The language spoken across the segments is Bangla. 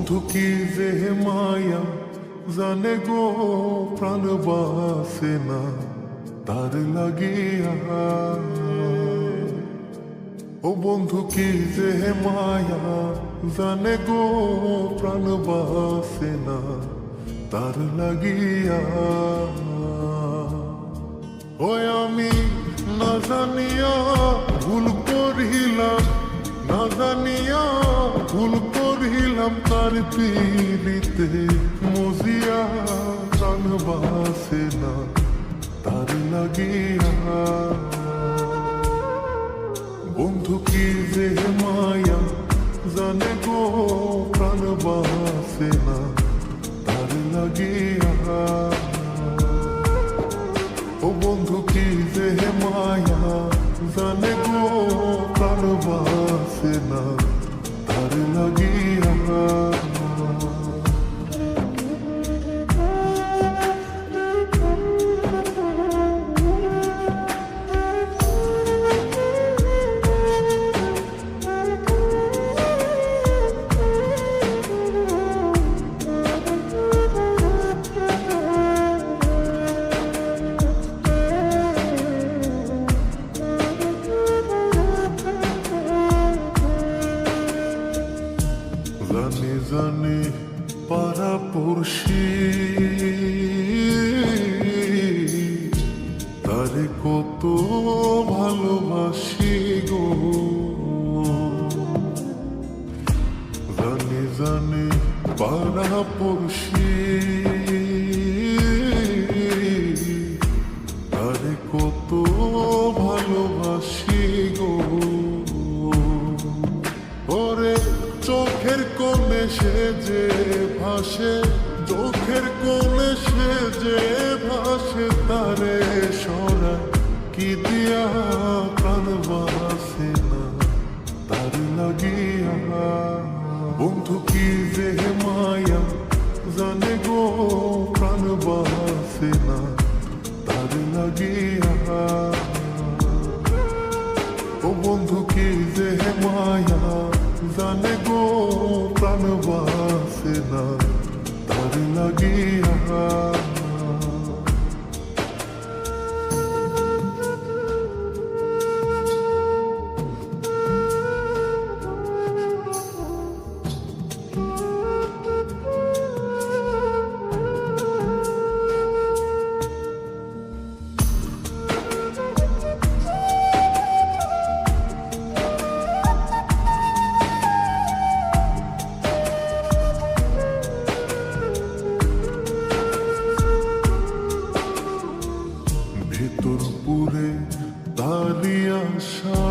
বন্ধু কি যে মায়া জানে গো প্রাণ বাসে না তার লাগিয়া। ও বন্ধু কি যে মায়া জানে গো প্রাণ বাসে না তার লাগিয়া। ওই আমি না জানিয়া ভুল করিলাম, না জানিয়া ভুল করিলাম তার পীড়িতে মজিয়া। প্রাণ বাসে না তার লাগিয়া। বন্ধু কি যে মায়া জানে গো প্রাণ বাসে না তার লাগিয়া। ও বন্ধু কি যে মায়া জানে গো প্রাণ বাসে না তার লাগিয়া। জানি জানি পাড়া পড়শি তারে কত ভালোবাসি গো। জানি জানি পাড়া পড়শি তারে কত ভালোবাসি গো। ওরে চোখের কোণে সে যে ভাসে, চোখের কোণে সে যে ভাসে তারে সরা কি দিয়া প্রাণ বাসে না তার লাগিয়া। বন্ধু কি যে মায়া জানে গো প্রাণ বাসে না তার লাগিয়া। ও বন্ধু কি যে মায়া জানে গো প্রাণ বাসে না তার লাগিয়া। ভেতর পুরে তারি আশা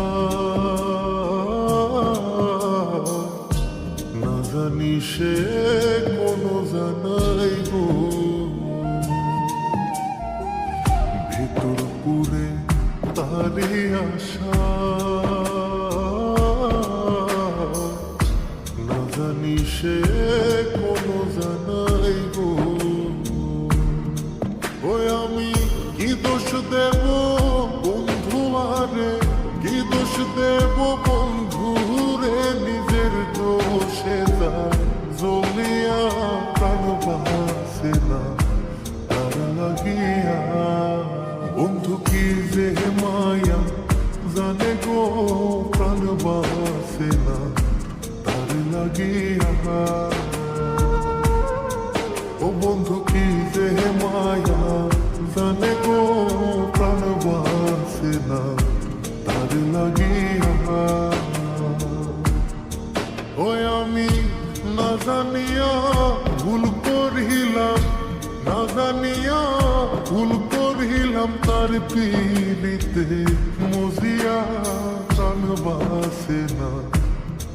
না জানি সে কোনো জানাই গো। ভেতর পুরে তারি আশা না জানি সে কোনো জানাই গো। ওই আমি কি দোষ দেব বন্ধু আরে, কি দোষ দেব বন্ধু রে, নিজের দোষে তার জ্বলিয়া প্রাণ বাসে না তার লাগিয়া। বন্ধু কি যে মায়া জানে গো প্রাণ বাসে না তার লাগিয়া। ও বন্ধু কি যে মায়া জানে গো প্রাণ বাসে না তার লাগিয়া। ওই আমি না জানিয়া ভুল করিলাম, না জানিয়া ভুল করিলাম তার পীড়িতে মজিয়া। প্রাণ বাসে না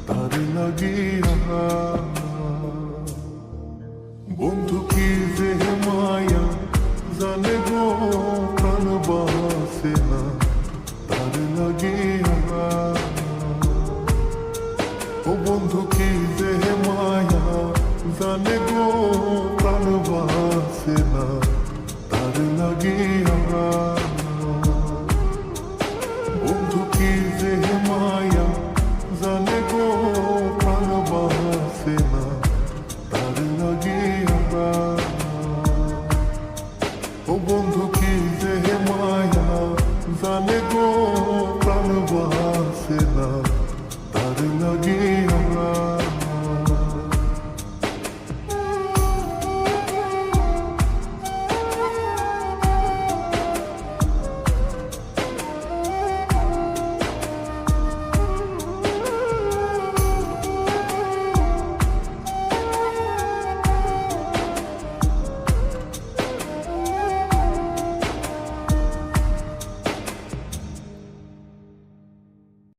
তার লাগিয়া। বন্ধু কি যে মায়া জানে গো প্রাণ বাসে না তার লাগিয়া। ও বন্ধু কি যে মায়া জানে গো প্রাণ বাসে না তার লাগিয়া। বন্ধু কি যে মায়া জানে গো প্রাণ বাসে না কি